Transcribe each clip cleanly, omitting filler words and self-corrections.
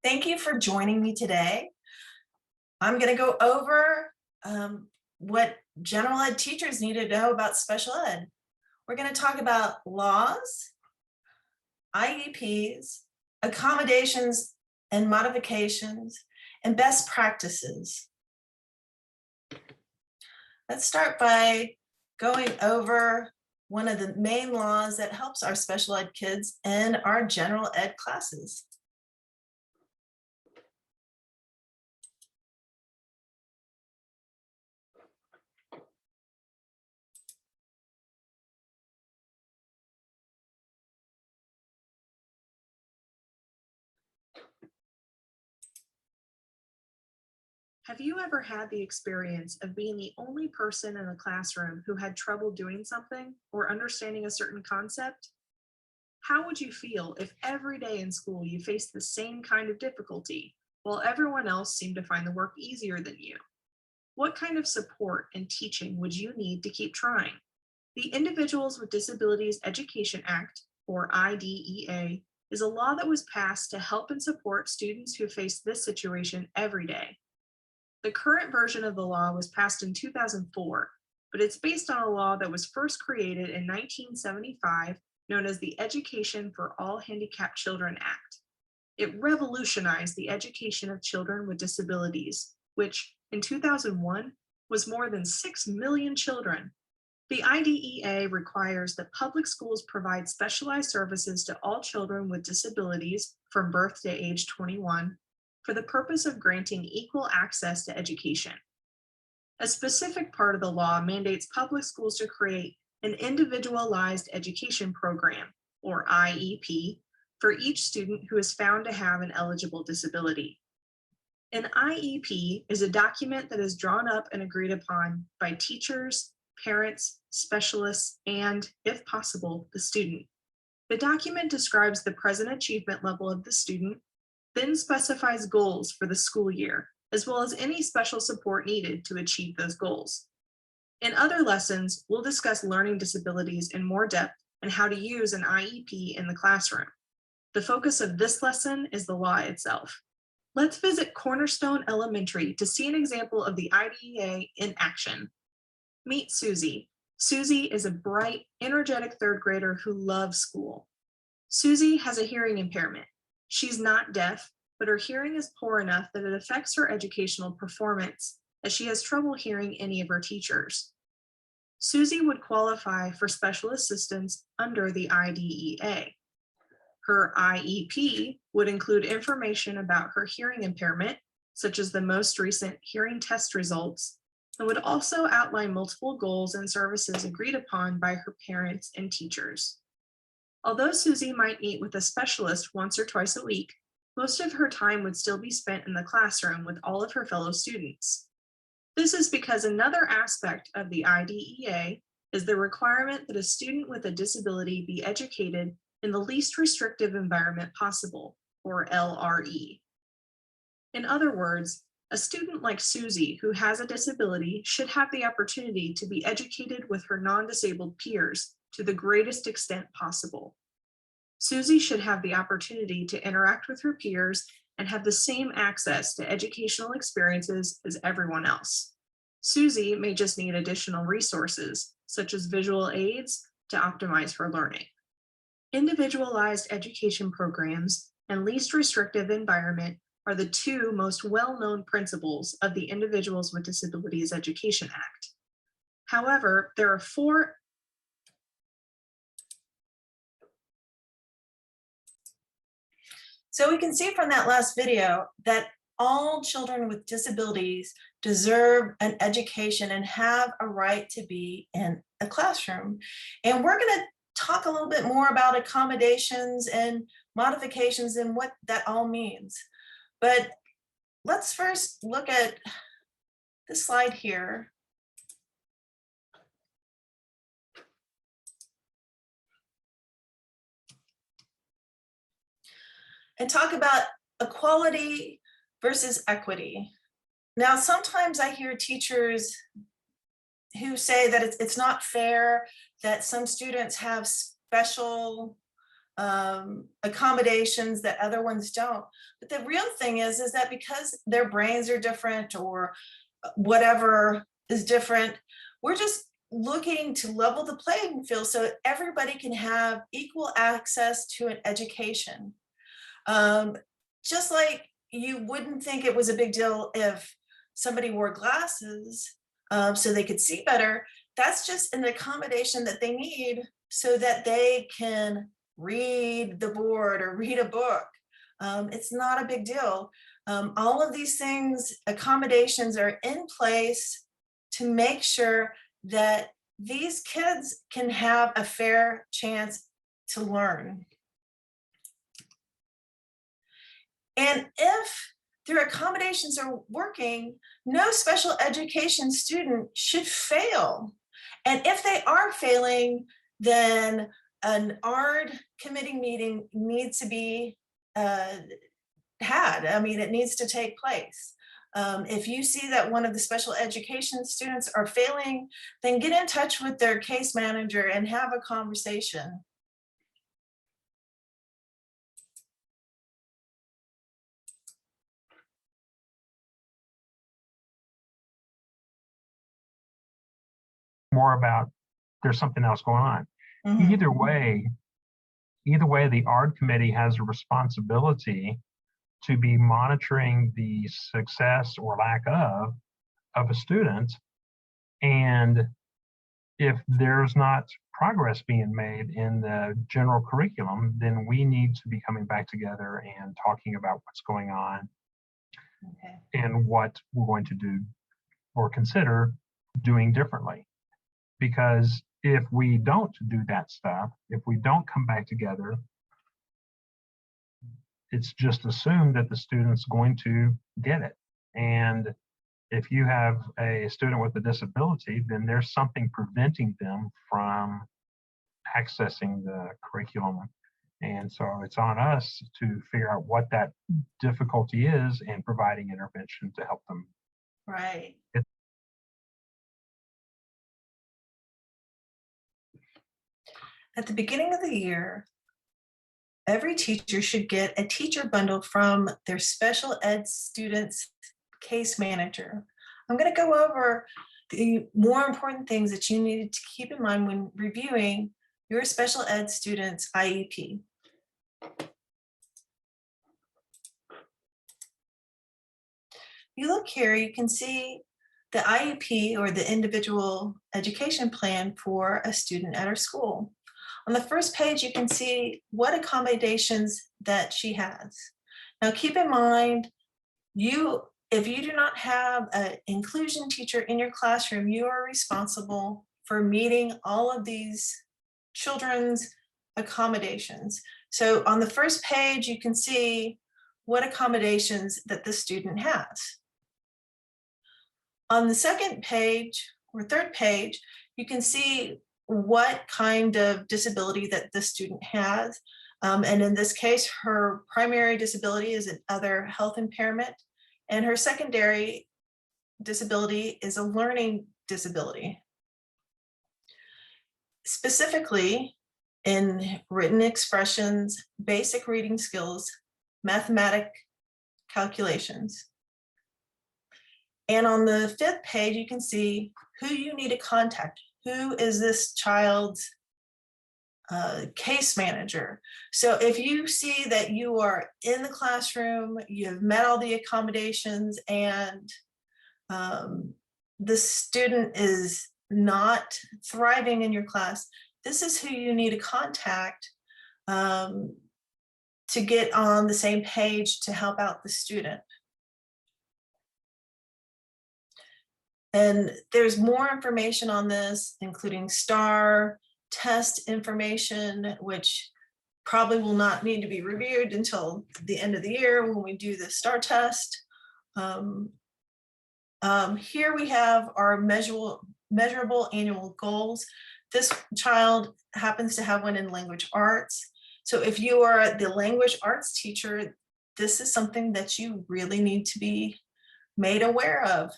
Thank you for joining me today. I'm going to go over what general ed teachers need to know about special ed. We're going to talk about laws, IEPs, accommodations and modifications, and best practices. Let's start by going over one of the main laws that helps our special ed kids in our general ed classes. Have you ever had the experience of being the only person in a classroom who had trouble doing something or understanding a certain concept? How would you feel if every day in school you faced the same kind of difficulty while everyone else seemed to find the work easier than you? What kind of support and teaching would you need to keep trying? The Individuals with Disabilities Education Act, or IDEA, is a law that was passed to help and support students who face this situation every day. The current version of the law was passed in 2004, but it's based on a law that was first created in 1975, known as the Education for All Handicapped Children Act. It revolutionized the education of children with disabilities, which in 2001 was more than 6 million children. The IDEA requires that public schools provide specialized services to all children with disabilities from birth to age 21 for the purpose of granting equal access to education. A specific part of the law mandates public schools to create an individualized education program, or IEP, for each student who is found to have an eligible disability. An IEP is a document that is drawn up and agreed upon by teachers, parents, specialists, and, if possible, the student. The document describes the present achievement level of the student, then specifies goals for the school year, as well as any special support needed to achieve those goals. In other lessons, we'll discuss learning disabilities in more depth and how to use an IEP in the classroom. The focus of this lesson is the law itself. Let's visit Cornerstone Elementary to see an example of the IDEA in action. Meet Susie. Susie is a bright, energetic third grader who loves school. Susie has a hearing impairment. She's not deaf, but her hearing is poor enough that it affects her educational performance, as she has trouble hearing any of her teachers. Susie would qualify for special assistance under the IDEA. Her IEP would include information about her hearing impairment, such as the most recent hearing test results, and would also outline multiple goals and services agreed upon by her parents and teachers. Although Susie might meet with a specialist once or twice a week, most of her time would still be spent in the classroom with all of her fellow students. This is because another aspect of the IDEA is the requirement that a student with a disability be educated in the least restrictive environment possible, or LRE. In other words, a student like Susie who has a disability should have the opportunity to be educated with her non-disabled peers to the greatest extent possible. Susie should have the opportunity to interact with her peers and have the same access to educational experiences as everyone else. Susie may just need additional resources, such as visual aids, to optimize her learning. Individualized education programs and least restrictive environment are the two most well-known principles of the Individuals with Disabilities Education Act. However, there are four So we can see from that last video that all children with disabilities deserve an education and have a right to be in a classroom. And we're going to talk a little bit more about accommodations and modifications and what that all means. But let's first look at this slide here. And talk about equality versus equity. Now, sometimes I hear teachers who say that it's not fair that some students have special accommodations that other ones don't. But the real thing is that because their brains are different or whatever is different, we're just looking to level the playing field so everybody can have equal access to an education. Just like you wouldn't think it was a big deal if somebody wore glasses so they could see better. That's just an accommodation that they need so that they can read the board or read a book. It's not a big deal. All of these things, accommodations are in place to make sure that these kids can have a fair chance to learn. And if their accommodations are working, no special education student should fail. And if they are failing, then an ARD committee meeting needs to be had. I mean, it needs to take place. If you see that one of the special education students are failing, then get in touch with their case manager and have a conversation. More about there's something else going on. Mhm. Either way, the ARD committee has a responsibility to be monitoring the success or lack of a student. And if there's not progress being made in the general curriculum, then we need to be coming back together and talking about what's going on Okay. and what we're going to do or consider doing differently. Because if we don't do that stuff, if we don't come back together, it's just assumed that the student's going to get it. And if you have a student with a disability, then there's something preventing them from accessing the curriculum. And so it's on us to figure out what that difficulty is and providing intervention to help them. Right. At the beginning of the year, every teacher should get a teacher bundle from their special ed students case manager. I'm going to go over the more important things that you need to keep in mind when reviewing your special ed students IEP. You look here, you can see the IEP or the individual education plan for a student at our school. On the first page, you can see what accommodations that she has. Now keep in mind, if you do not have an inclusion teacher in your classroom, you are responsible for meeting all of these children's accommodations. So on the first page, you can see what accommodations that the student has. On the second page or third page, you can see what kind of disability that the student has. And in this case, her primary disability is another health impairment, and her secondary disability is a learning disability. Specifically, in written expressions, basic reading skills, mathematic calculations. And on the fifth page, you can see who you need to contact. Who is this child's case manager? So if you see that you are in the classroom, you've met all the accommodations, and the student is not thriving in your class, this is who you need to contact to get on the same page to help out the student. And there's more information on this, including STAR, test information, which probably will not need to be reviewed until the end of the year when we do the STAR test. Here we have our measurable annual goals. This child happens to have one in language arts. So if you are the language arts teacher, this is something that you really need to be made aware of,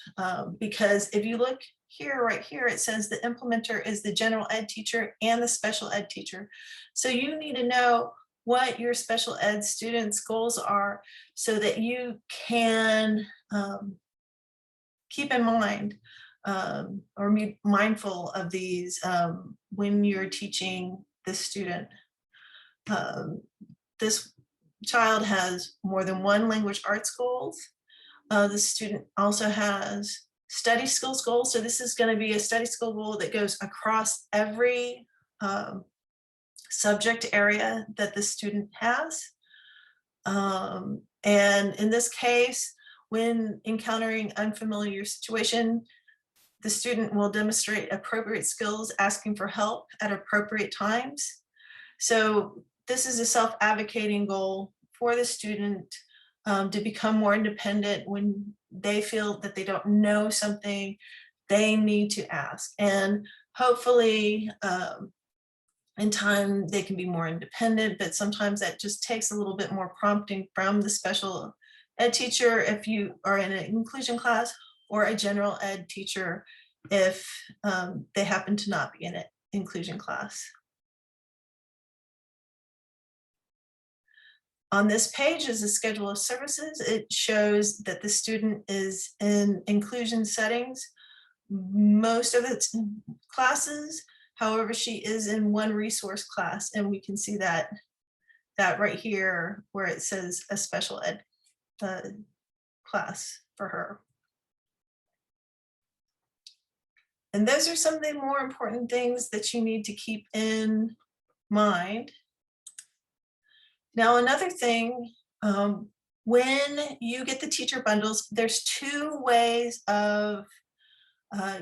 because if you look here, right here, it says the implementer is the general ed teacher and the special ed teacher. So you need to know what your special ed students' goals are so that you can keep in mind or be mindful of these when you're teaching this student. This child has more than one language arts goals. The student also has study skills goals. So this is going to be a study skill goal that goes across every subject area that the student has. And in this case, when encountering unfamiliar situation, the student will demonstrate appropriate skills, asking for help at appropriate times. So this is a self-advocating goal for the student to become more independent when they feel that they don't know something, they need to ask. And hopefully in time they can be more independent, but sometimes that just takes a little bit more prompting from the special ed teacher if you are in an inclusion class, or a general ed teacher if they happen to not be in an inclusion class. On this page is a schedule of services. It shows that the student is in inclusion settings most of its classes. However, she is in one resource class, and we can see that right here where it says a special ed class for her. And those are some of the more important things that you need to keep in mind. Now, another thing, when you get the teacher bundles, there's two ways of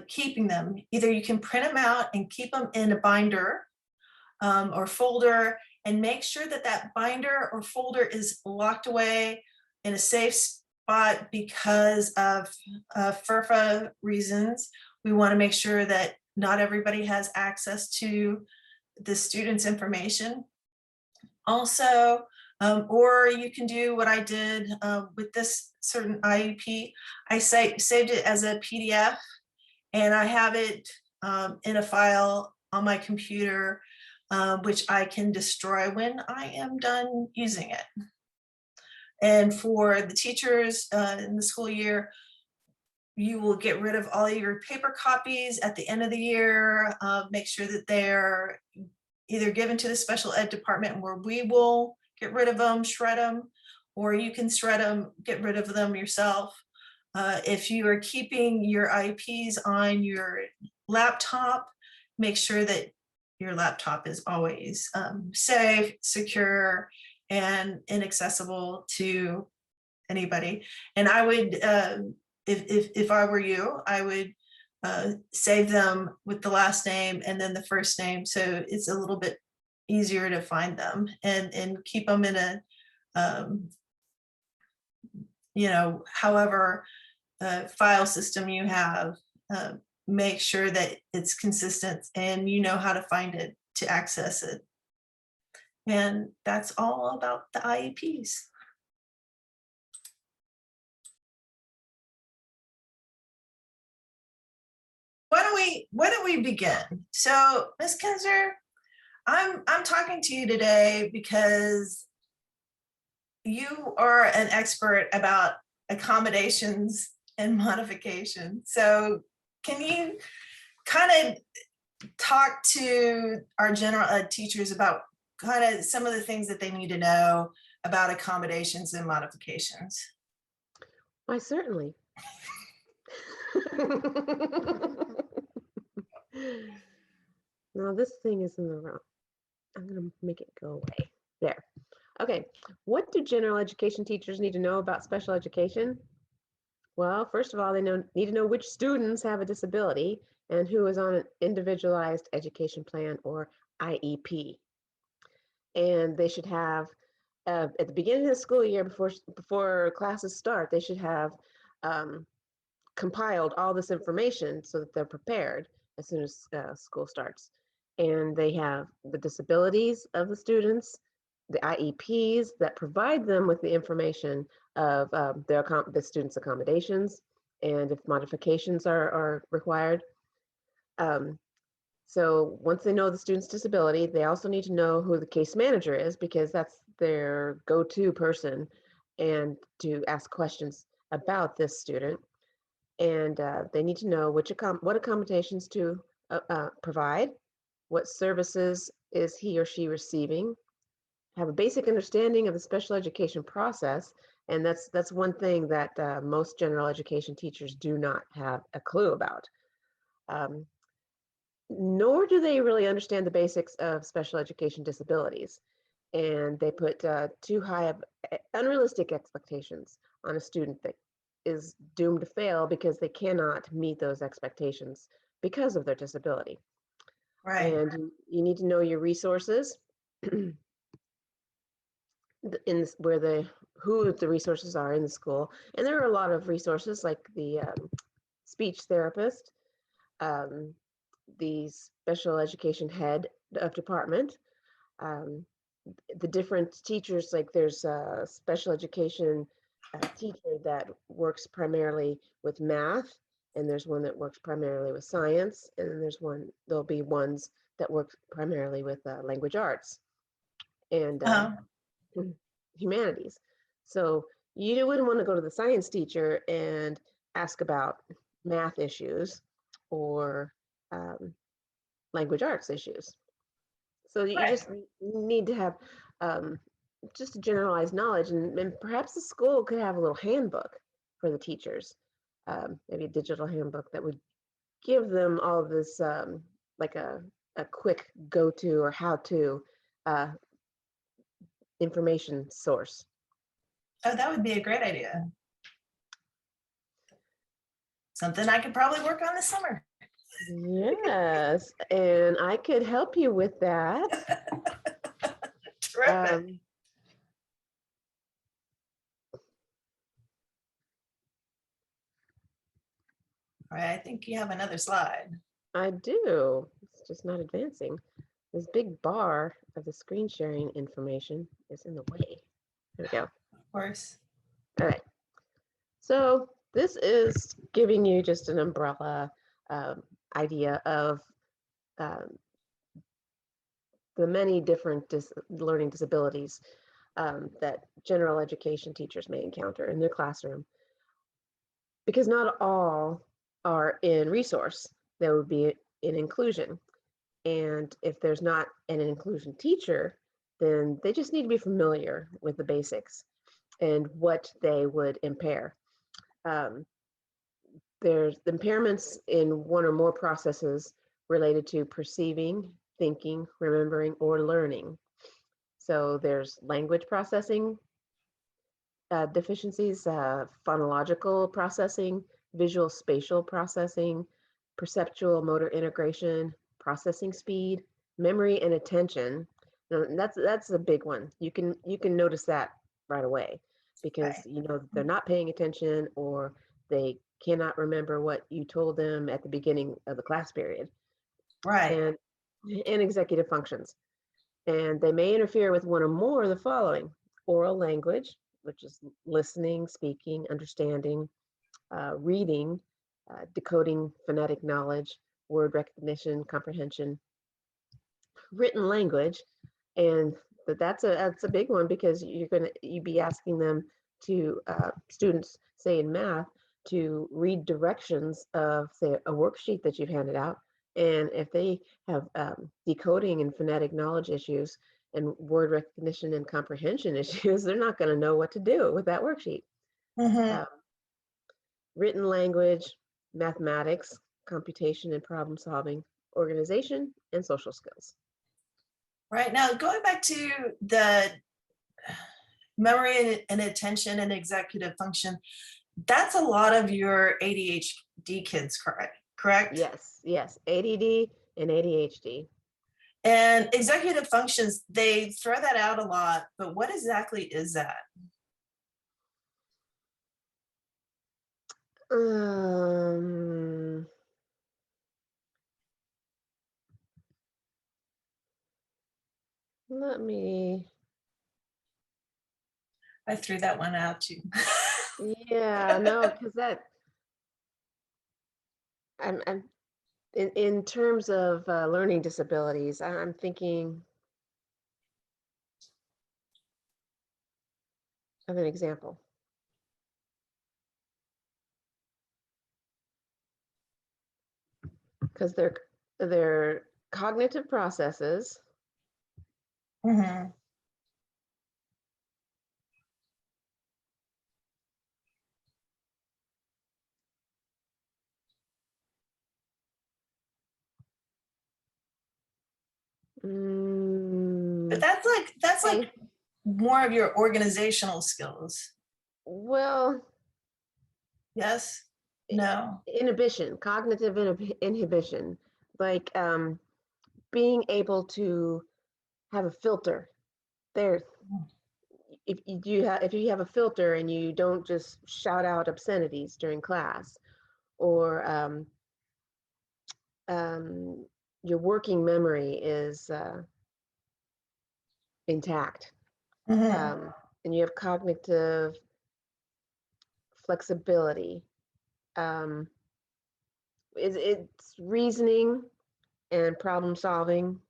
keeping them. Either you can print them out and keep them in a binder or folder, and make sure that that binder or folder is locked away in a safe spot because of FERPA reasons. We want to make sure that not everybody has access to the student's information. Also, or you can do what I did with this certain IEP. I saved it as a PDF, and I have it in a file on my computer, which I can destroy when I am done using it. And for the teachers in the school year, you will get rid of all your paper copies at the end of the year. Make sure that they're either given to the special ed department, where we will get rid of them, shred them, or you can shred them, get rid of them yourself. If you are keeping your IEPs on your laptop, make sure that your laptop is always safe, secure, and inaccessible to anybody. And I would, if I were you, I would save them with the last name and then the first name, so it's a little bit easier to find them, and keep them in a you know, however file system you have. Make sure that it's consistent and you know how to find it to access it. And that's all about the IEPs. Why don't we begin? So, Ms. Kinzer, I'm talking to you today because you are an expert about accommodations and modification. So can you kind of talk to our general ed teachers about kind of some of the things that they need to know about accommodations and modifications? Why, certainly. Now this thing is in the wrong. I'm going to make it go away. There. Okay. What do general education teachers need to know about special education? Well, first of all, they need to know which students have a disability and who is on an individualized education plan, or IEP. And they should have, at the beginning of the school year, before classes start, they should have compiled all this information so that they're prepared as soon as school starts. And they have the disabilities of the students, the IEPs that provide them with the information of the students' accommodations, and if modifications are required. So once they know the student's disability, they also need to know who the case manager is, because that's their go-to person, and to ask questions about this student. And they need to know what accommodations to provide, what services is he or she receiving, have a basic understanding of the special education process. And that's one thing that most general education teachers do not have a clue about. Um, Nor do they really understand the basics of special education disabilities. And they put too high of unrealistic expectations on a student that is doomed to fail because they cannot meet those expectations because of their disability. Right. And you need to know your resources where who the resources are in the school. And there are a lot of resources like the speech therapist, um, the special education head of department, um, the different teachers, like there's a special education teacher that works primarily with math, and there's one that works primarily with science, and then there'll be ones that work primarily with language arts and humanities. So you wouldn't want to go to the science teacher and ask about math issues or language arts issues. So you Right. just need to have just a generalized knowledge, and perhaps the school could have a little handbook for the teachers, maybe a digital handbook that would give them all of this, like a quick go-to or how-to uh, information source. Oh, that would be a great idea. Something I could probably work on this summer. Yes, and I could help you with that. Terrific. All right, I think you have another slide. I do. It's just not advancing. This big bar of the screen sharing information is in the way. There we go. Of course. All right. So this is giving you just an umbrella idea of um, the many different learning disabilities that general education teachers may encounter in their classroom. Because not all are in resource, there would be in inclusion. And if there's not an inclusion teacher, then they just need to be familiar with the basics and what they would impair. Um, there's impairments in one or more processes related to perceiving, thinking, remembering, or learning. So there's language processing deficiencies, phonological processing, visual spatial processing, perceptual motor integration, processing speed, memory, and attention. Now, that's a big one. You can notice that right away, because Right. you know they're not paying attention, or they cannot remember what you told them at the beginning of the class period. Right. And executive functions. And they may interfere with one or more of the following: oral language, which is listening, speaking, understanding, reading, decoding phonetic knowledge, word recognition, comprehension, written language. And that's a big one, because you'd be asking them to students, say in math, to read directions of, say, a worksheet that you've handed out. And if they have decoding and phonetic knowledge issues and word recognition and comprehension issues, they're not going to know what to do with that worksheet. Mm-hmm. Written language, mathematics, computation and problem solving, organization, and social skills. Right. Now, going back to the memory and attention and executive function, that's a lot of your ADHD kids, correct? Yes, ADD and ADHD. And executive functions, they throw that out a lot, but what exactly is that? Um, Let me, I threw that one out too. yeah, no, because I'm in terms of learning disabilities, I'm thinking of an example. Because they're cognitive processes. Mhm. But Mm, that's like okay. more of your organizational skills. Well, Yes? No. inhibition, cognitive inhibition, like being able to have a filter. There, if you have a filter and you don't just shout out obscenities during class, or your working memory is intact, Mhm. and you have cognitive flexibility. Um, it's reasoning and problem solving.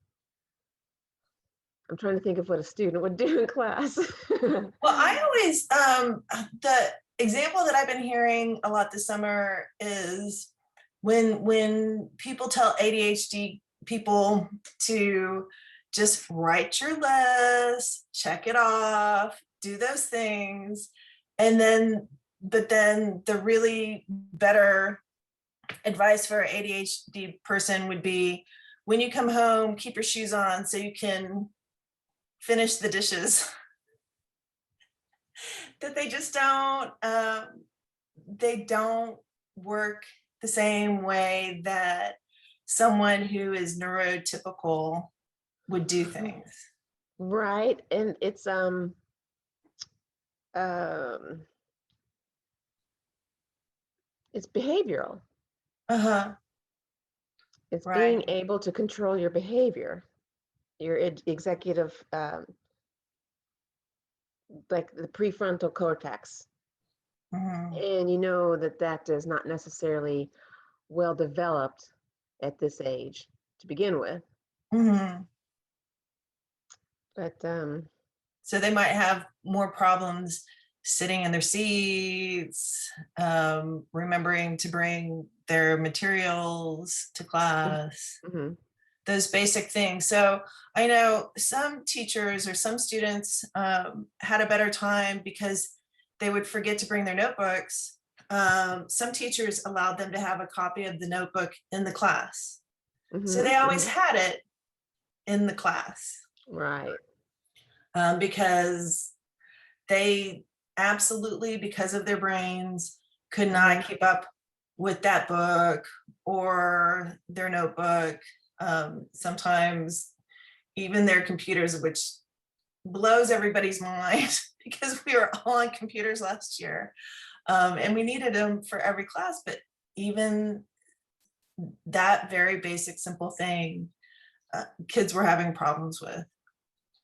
I'm trying to think of what a student would do in class. Well, I always the example that I've been hearing a lot this summer is when people tell ADHD people to just write your list, check it off, do those things, and then but then the really better advice for an ADHD person would be when you come home, keep your shoes on so you can finish the dishes. That they just don't they don't work the same way that someone who is neurotypical would do things. Right, and um, it's behavioral. Uh-huh. It's being Right. able to control your behavior, your executive, like the prefrontal cortex. Mhm. And you know that that is not necessarily well developed at this age to begin with. Mhm. But So they might have more problems sitting in their seats, remembering to bring their materials to class, mhm. those basic things. So I know some teachers or some students had a better time because they would forget to bring their notebooks. Some teachers allowed them to have a copy of the notebook in the class. So they Mhm, always mhm. had it in the class Right. because they absolutely, because of their brains, could Mhm. not keep up with that book or their notebook. Sometimes even their computers, which blows everybody's mind because we were all on computers last year, and we needed them for every class. But even that very basic, simple thing, kids were having problems with.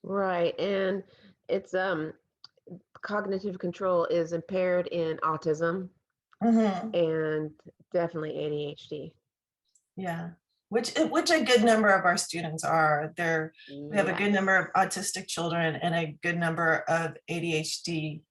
Right. And it's cognitive control is impaired in autism Mhm. and definitely ADHD. Yeah, which a good number of our students are. We have a good Yes. number of autistic children and a good number of ADHD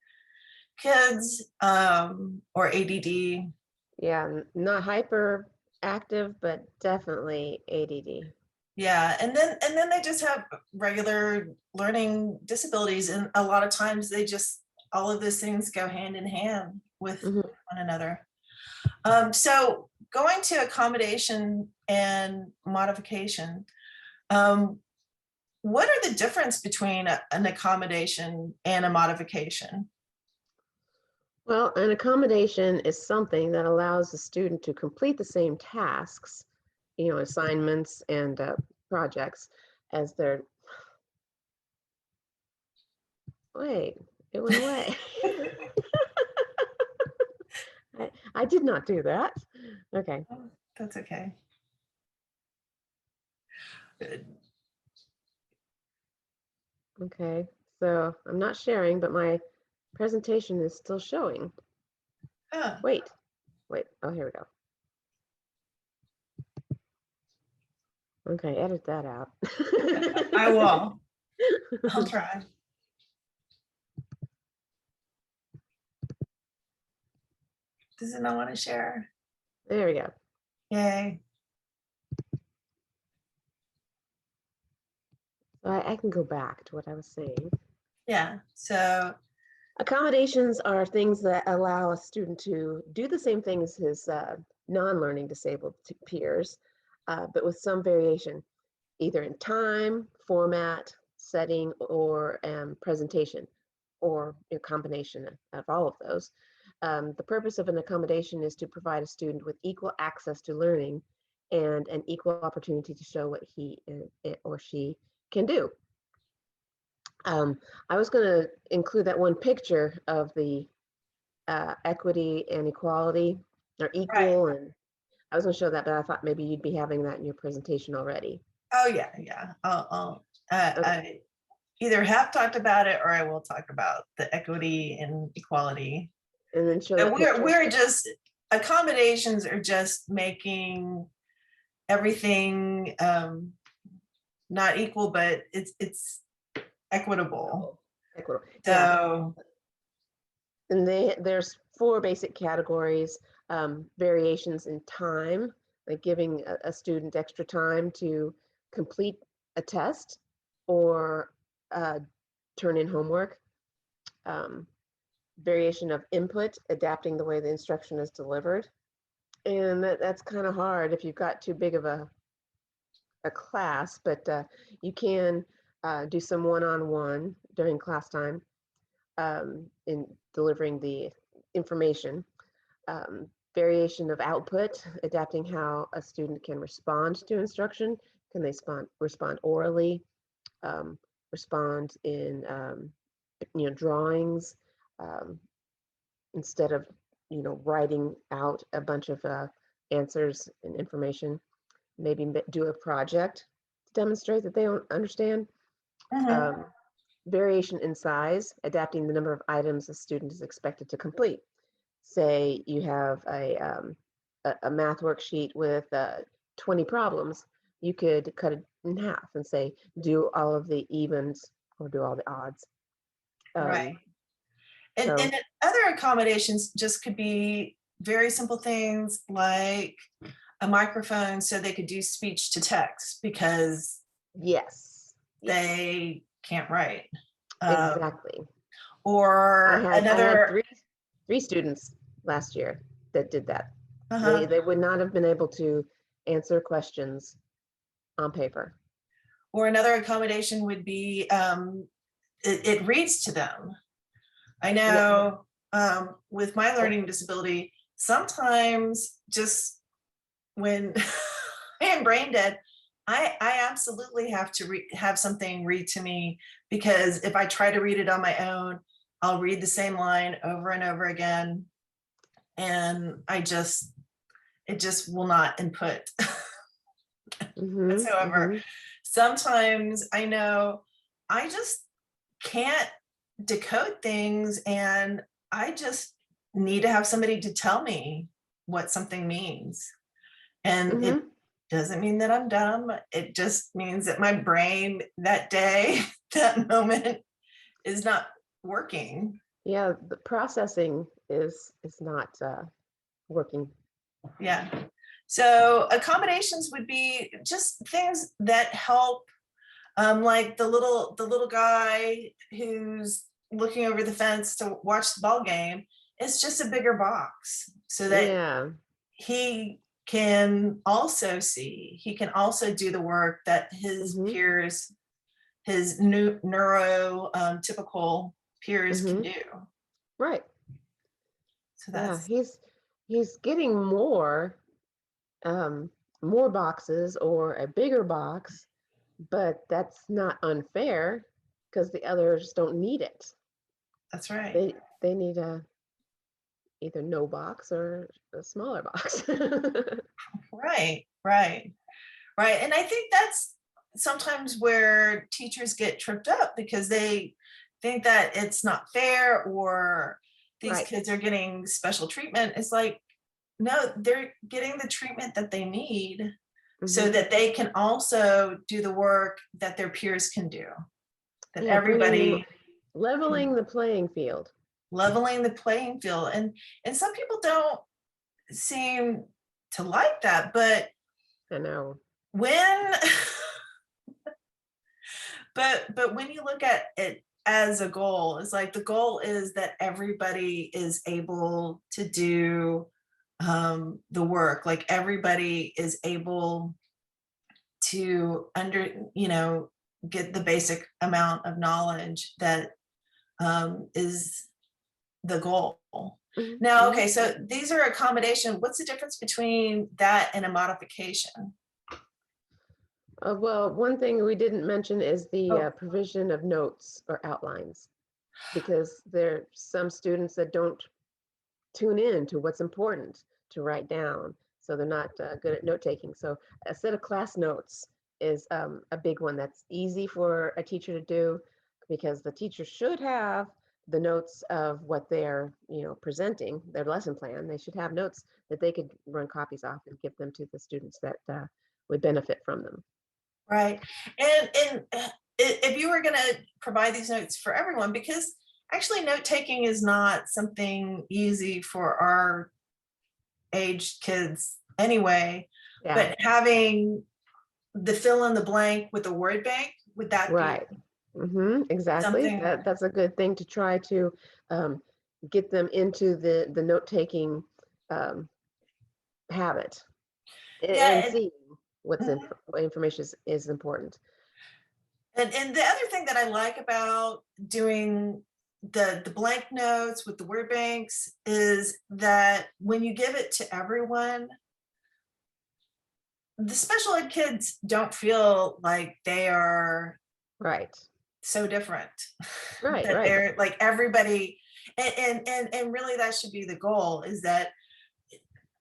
kids, or ADD. Yeah, not hyperactive, but definitely ADD. Yeah, and then they just have regular learning disabilities, and a lot of times they just all of those things go hand in hand with Mhm. one another. So going to accommodation and modification. Um, What are the difference between an accommodation and a modification? Well, an accommodation is something that allows the student to complete the same tasks, assignments and projects as their, wait, it went away. I did not do that. Okay. Oh, that's okay. Okay. So I'm not sharing, but my presentation is still showing. Huh. Wait. Oh, here we go. Okay, edit that out. I will. I'll try. Does it not want to share? There we go. Yay. I can go back to what I was saying. Yeah. So, Accommodations are things that allow a student to do the same thing as his non-learning disabled peers, but with some variation, either in time, format, setting, or presentation, or a combination of all of those. The purpose of an accommodation is to provide a student with equal access to learning and an equal opportunity to show what he or she can do. I was going to include that one picture of the equity and equality or equal, and I was going to show that, but I thought maybe you'd be having that in your presentation already. oh yeah, yeah. I either have talked about it or I will talk about the equity and equality. And then show And that picture. we're just, accommodations are just making everything not equal, but it's equitable. Equitable. Yeah. So And there's 4 basic categories. Variations in time, like giving a student extra time to complete a test or turn in homework. Variation of input, adapting the way the instruction is delivered. And that's kind of hard if you've got too big of a class, but you can do some one-on-one during class time in delivering the information. Variation of output, adapting how a student can respond to instruction. Can they respond orally, respond in drawings, instead of writing out a bunch of answers and information. Maybe do a project to demonstrate that they don't understand. Variation in size, adapting the number of items a student is expected to complete. Say you have a math worksheet with 20 problems, you could cut it in half and say, do all of the evens or do all the odds. right. And, So- and other accommodations just could be very simple things like a microphone so they could do speech to text because Yes. they can't write. Exactly. Or I had another, three students last year that did that. uh-huh. They would not have been able to answer questions on paper. Or another accommodation would be it reads to them. I know with my learning disability, sometimes just when I am brain dead, I absolutely have to have something read to me, because if I try to read it on my own, I'll read the same line over and over again. And it just will not input whatsoever. Sometimes I know I just can't decode things, and I just need to have somebody to tell me what something means. And it doesn't mean that I'm dumb. It just means that my brain that day, that moment, is not working. Yeah, the processing is not working. Yeah. So accommodations would be just things that help, like the little guy who's looking over the fence to watch the ball game. It's just a bigger box so that he can also see, he can also do the work that his peers, his neurotypical peers can do. Right. So that's he's getting more boxes or a bigger box, but that's not unfair because the others don't need it. That's right. They need either no box or a smaller box. Right. And I think that's sometimes where teachers get tripped up, because they think that it's not fair or these kids are getting special treatment. It's like, no, they're getting the treatment that they need. so that they can also do the work that their peers can do. That Yeah, bringing them- everybody leveling the playing field. leveling the playing field. And some people don't seem to like that, but I know. when but when you look at it as a goal, it's like the goal is that everybody is able to do the work, like everybody is able to get the basic amount of knowledge that is the goal. Mhm, Now, mhm. okay, so these are accommodation. What's the difference between that and a modification? Well, one thing we didn't mention is the Oh. provision of notes or outlines, because there are some students that don't tune in to what's important to write down, so they're not good at note taking. So a set of class notes is a big one that's easy for a teacher to do, because the teacher should have the notes of what they're presenting, their lesson plan. They should have notes that they could run copies off and give them to the students that would benefit from them. Right. And if you were going to provide these notes for everyone, because actually note taking is not something easy for our aged kids anyway, Yeah, but having the fill in the blank with the word bank, would that right. Exactly. something? That's a good thing to try to get them into the note taking habit Yeah. and see what's Mhm. what information is important. And the other thing that I like about doing the blank notes with the word banks is that when you give it to everyone, the special ed kids don't feel like they are Right. so different. Right. That Right. they're like everybody, and really that should be the goal, is that,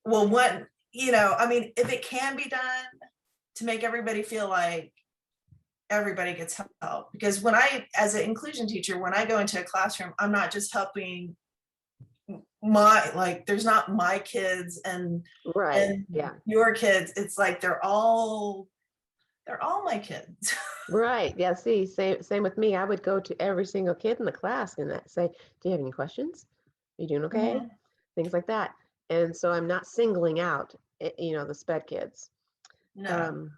well, what, I mean, if it can be done to make everybody feel like everybody gets help, because as an inclusion teacher, when I go into a classroom, I'm not just helping there's not my kids and Right. Yeah. your kids. It's like they're all my kids. Right. Yeah. See, same with me. I would go to every single kid in the class and say, "Do you have any questions? Are you doing okay?" Mhm. Things like that. And so I'm not singling out, the sped kids. No.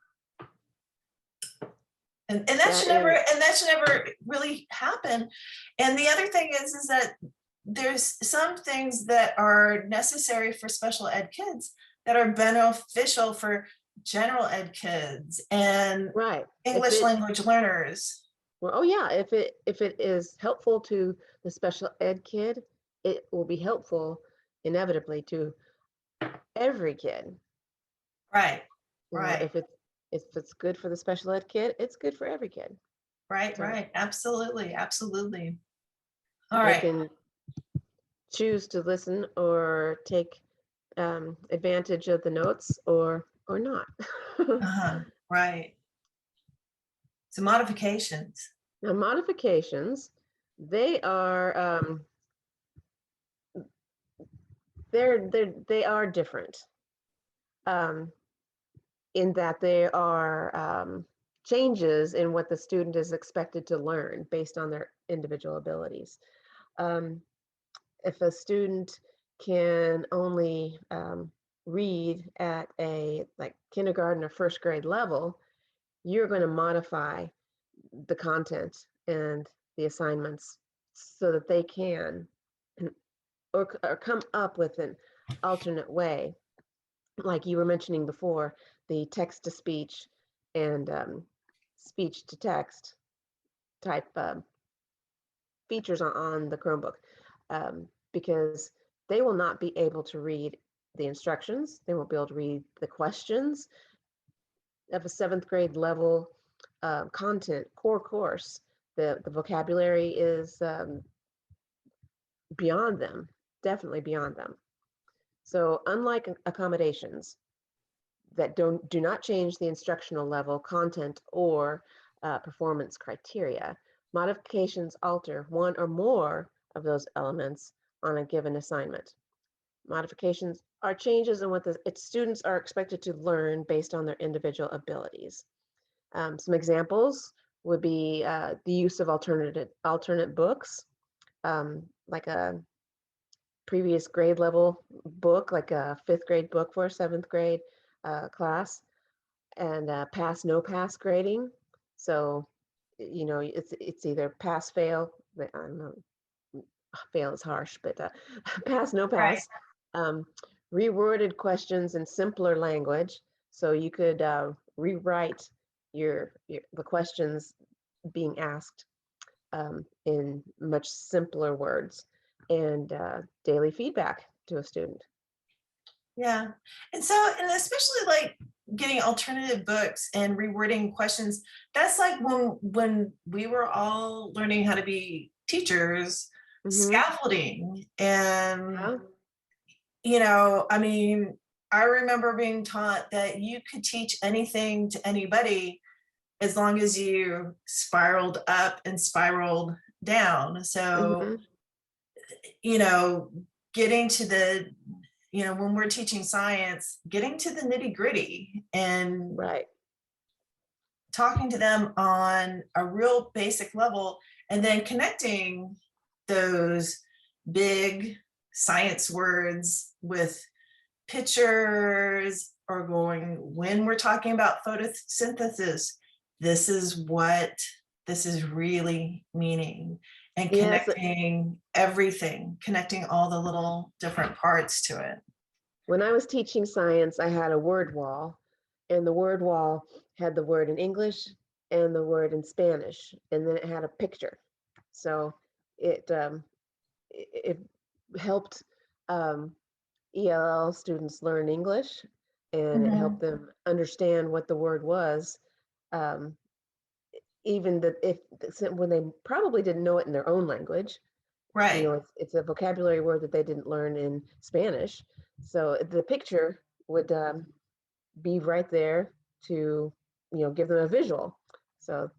And that That should never, is really happen. And the other thing is that there's some things that are necessary for special ed kids that are beneficial for general ed kids and right. English language learners. Well, oh yeah, if it is helpful to the special ed kid, it will be helpful inevitably to every kid. Right, right, If it's good for the special ed kid, it's good for every kid. right, So right. Absolutely, absolutely. All they right. can choose to listen or take advantage of the notes or not. Right. So modifications. Now modifications, they are they are different. In that there are changes in what the student is expected to learn based on their individual abilities. If a student can only read at a kindergarten or first grade level, you're going to modify the content and the assignments so that they can or come up with an alternate way, like you were mentioning before, the text to speech and speech to text type features on the Chromebook, because they will not be able to read the instructions. They won't be able to read the questions of a 7th grade level content core course. The vocabulary is beyond them, definitely beyond them. So unlike accommodations that do not change the instructional level, content, or performance criteria, modifications alter one or more of those elements on a given assignment. Modifications are changes in what its students are expected to learn based on their individual abilities. Some examples would be the use of alternate books, like a previous grade level book, like a 5th grade book for a 7th grade class, and pass no pass grading. So, you know, it's either pass fail. I don't know, fail is harsh, but pass no Right. pass. Reworded questions in simpler language, so you could rewrite the questions being asked in much simpler words, and daily feedback to a student. Yeah. And so, and especially like getting alternative books and rewording questions, that's like when we were all learning how to be teachers, scaffolding. And, Yeah. you know, I mean, I remember being taught that you could teach anything to anybody as long as you spiraled up and spiraled down. So, you know, getting to the, you know, when we're teaching science, getting to the nitty gritty and Right. talking to them on a real basic level, and then connecting those big science words with pictures, or going, when we're talking about photosynthesis, this is what this is really meaning, and Yes. connecting everything, connecting all the little different parts to it. When I was teaching science, I had a word wall, and the word wall had the word in English and the word in Spanish, and then it had a picture. So it it helped ELL students learn English, and it helped them understand what the word was, um, even that if when they probably didn't know it in their own language. You Right. know, it's a vocabulary word that they didn't learn in Spanish. So the picture would be right there to, you know, give them a visual. So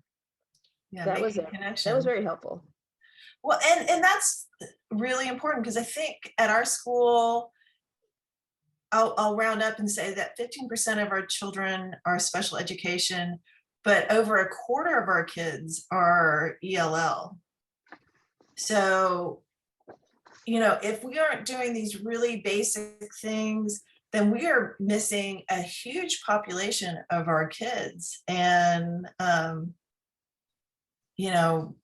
Yeah, that was making it. That was connections. very helpful. Well, and that's really important, because I think at our school, I'll round up and say that 15% of our children are special education, but over a quarter of our kids are ELL. So, you know, if we aren't doing these really basic things, then we are missing a huge population of our kids. And, you know,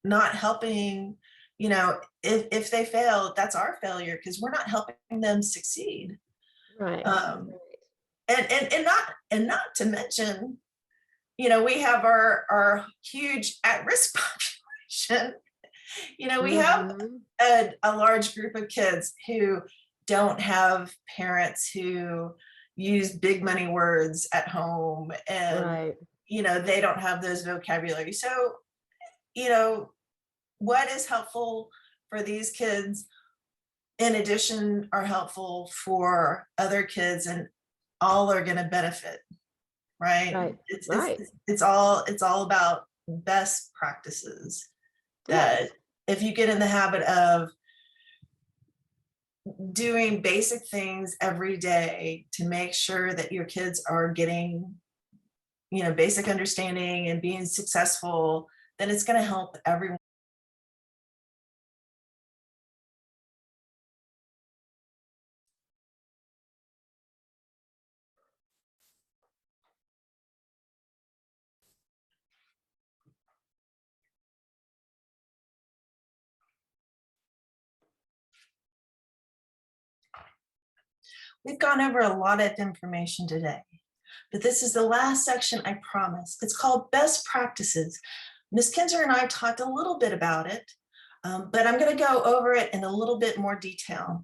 not helping, you know, if they fail, that's our failure, because we're not helping them succeed. Right. And not to mention, you know, we have our huge at-risk population. You know, we have a large group of kids who don't have parents who use big money words at home, and Right. you know, they don't have those vocabulary. So, you know, what is helpful for these kids in addition are helpful for other kids, and all are going to benefit, right? Right. It's all about best practices, that Yes. if you get in the habit of doing basic things every day to make sure that your kids are getting, you know, basic understanding and being successful, then it's going to help everyone. We've gone over a lot of information today, but this is the last section, I promise. It's called best practices. Ms. Kinzer and I talked a little bit about it, but I'm going to go over it in a little bit more detail.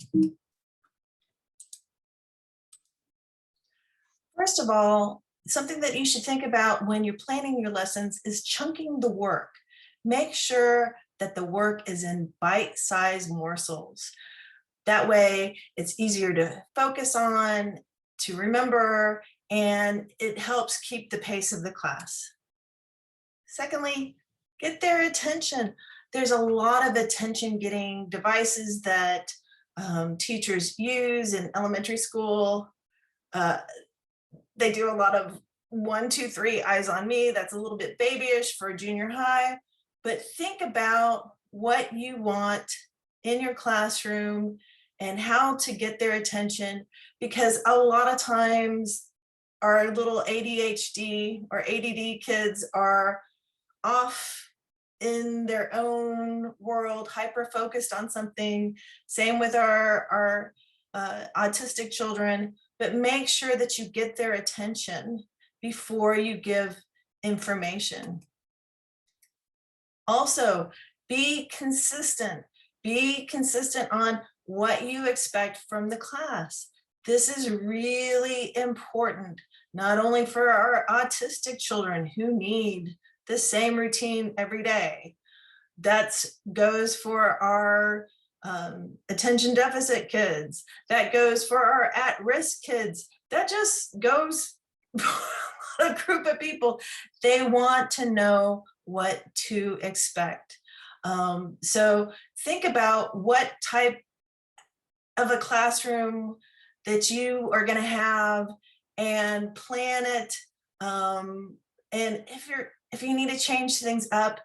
First of all, something that you should think about when you're planning your lessons is chunking the work. Make sure that the work is in bite-sized morsels. That way it's easier to focus on, to remember, and it helps keep the pace of the class. Secondly, get their attention. There's a lot of attention getting devices that teachers use in elementary school. They do a lot of 1, 2, 3 eyes on me. That's a little bit babyish for junior high, but think about what you want in your classroom and how to get their attention, because a lot of times our little ADHD or ADD kids are off in their own world, hyper focused on something. Same with our autistic children, but make sure that you get their attention before you give information. Also, be consistent. Be consistent on what you expect from the class. This is really important, not only for our autistic children who need the same routine every day. That goes for our attention deficit kids. That goes for our at-risk kids. That just goes for a group of people. They want to know what to expect. So think about what type of a classroom that you are going to have and plan it. And if you need to change things up,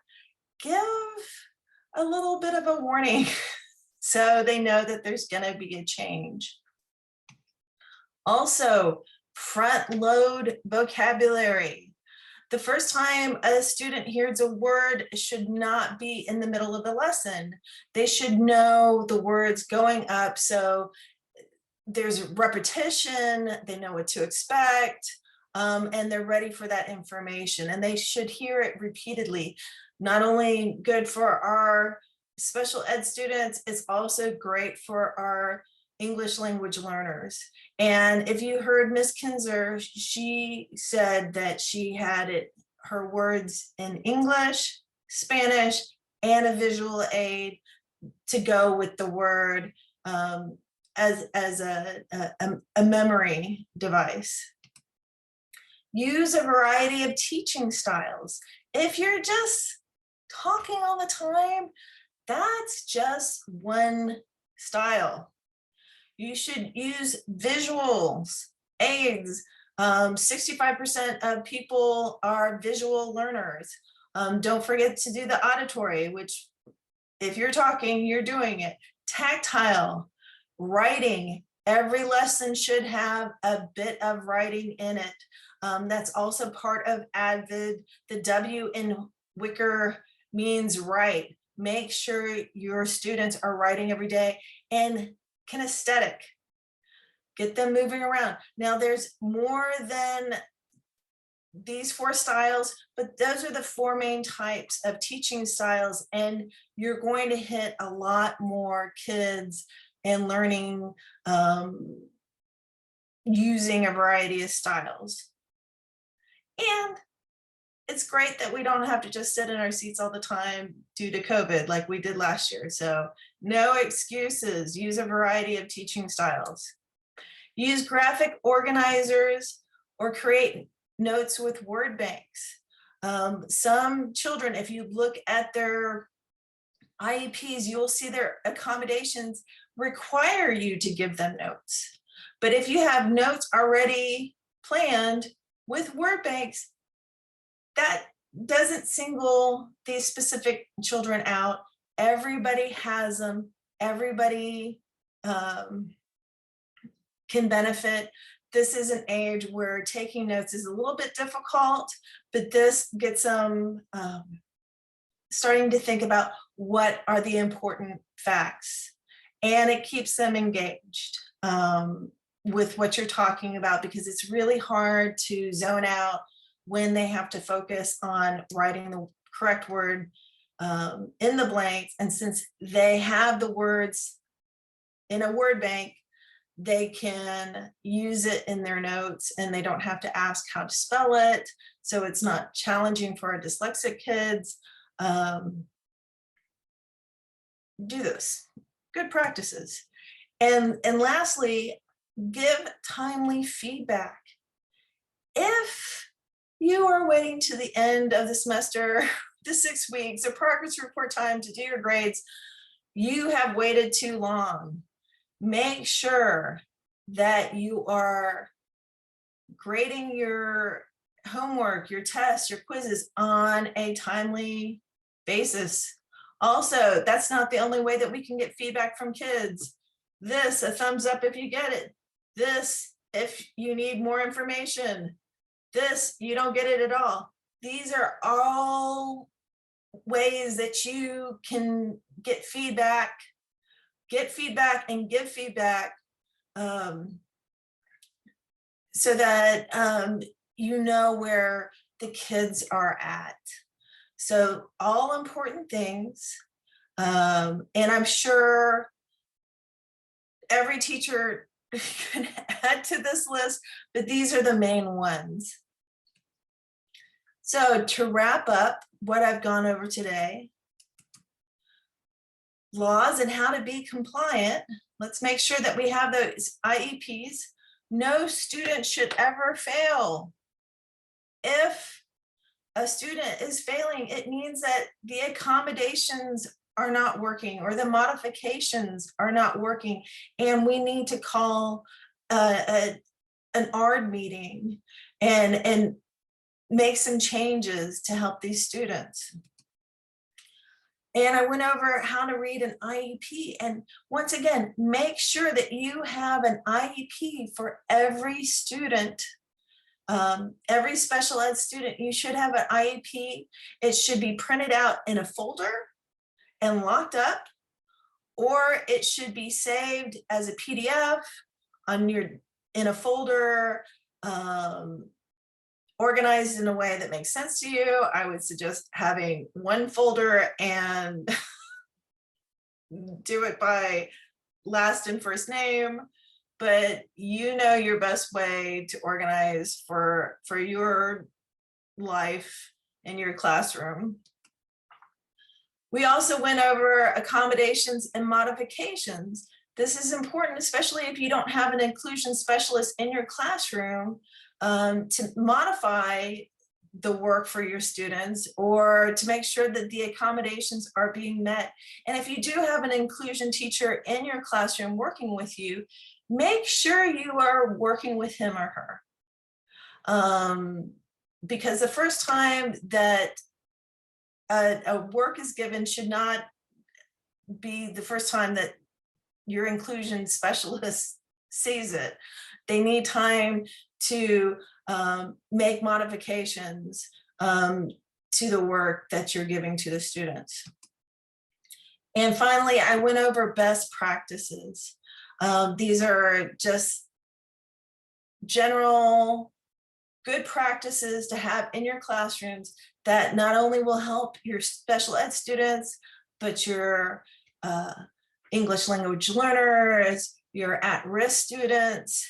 give a little bit of a warning so they know that there's going to be a change. Also, front load vocabulary. The first time a student hears a word, it should not be in the middle of the lesson. They should know the words going up, so there's repetition, they know what to expect, and they're ready for that information, and they should hear it repeatedly. Not only good for our special ed students, it's also great for our English language learners. And if you heard Miss Kinzer, she said that she had her words in English, Spanish, and a visual aid to go with the word as a memory device. Use a variety of teaching styles. If you're just talking all the time, that's just one style. You should use visuals, aids. 65% of people are visual learners. Don't forget to do the auditory, which if you're talking, you're doing it. Tactile, writing. Every lesson should have a bit of writing in it. That's also part of ADVID. The W in Wicker means write. Make sure your students are writing every day, and kinesthetic. Get them moving around. Now there's more than these 4 styles, but those are the 4 main types of teaching styles, and you're going to hit a lot more kids and learning using a variety of styles. And it's great that we don't have to just sit in our seats all the time due to COVID like we did last year. So no excuses. Use a variety of teaching styles. Use graphic organizers or create notes with word banks. Some children, if you look at their IEPs, you'll see their accommodations require you to give them notes. But if you have notes already planned with word banks, that doesn't single these specific children out. Everybody has them. Everybody can benefit. This is an age where taking notes is a little bit difficult, but this gets them starting to think about what are the important facts, and it keeps them engaged with what you're talking about, because it's really hard to zone out when they have to focus on writing the correct word in the blanks. And since they have the words in a word bank, they can use it in their notes and they don't have to ask how to spell it. So it's not challenging for our dyslexic kids. Do this, good practices. And lastly, give timely feedback. If you are waiting to the end of the semester, the 6 weeks, or progress report time to do your grades, you have waited too long. make sure that you are grading your homework, your tests, your quizzes on a timely basis. Also, that's not the only way that we can get feedback from kids. This, a thumbs up if you get it. This, if you need more information. This, you don't get it at all. These are all ways that you can get feedback and give feedback, so that you know where the kids are at. So all important things. And I'm sure every teacher can add to this list, but these are the main ones. So to wrap up what I've gone over today, laws and how to be compliant. Let's make sure that we have those IEPs. No student should ever fail. If a student is failing, it means that the accommodations are not working or the modifications are not working, and we need to call an ARD meeting and make some changes to help these students. And I went over how to read an IEP. And once again, make sure that you have an IEP for every student. Every special ed student, you should have an IEP. It should be printed out in a folder and locked up, or it should be saved as a PDF in a folder, organized in a way that makes sense to you. I would suggest having one folder and do it by last and first name, but you know your best way to organize for your life in your classroom. We also went over accommodations and modifications. This is important, especially if you don't have an inclusion specialist in your classroom, to modify the work for your students or to make sure that the accommodations are being met. And if you do have an inclusion teacher in your classroom working with you, make sure you are working with him or her. Because the first time that a work is given should not be the first time that your inclusion specialist sees it. They need time to make modifications to the work that you're giving to the students. And finally, I went over best practices. These are just general good practices to have in your classrooms that not only will help your special ed students, but your English language learners, your at-risk students,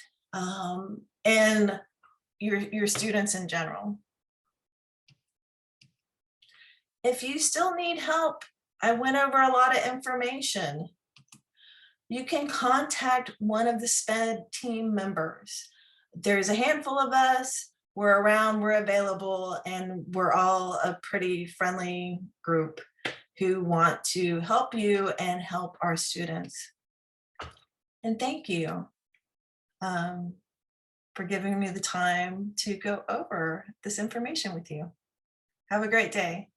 and your students in general. If you still need help, I went over a lot of information. You can contact one of the SPED team members. There's a handful of us. We're around, we're available, and we're all a pretty friendly group who want to help you and help our students. And thank you for giving me the time to go over this information with you. Have a great day.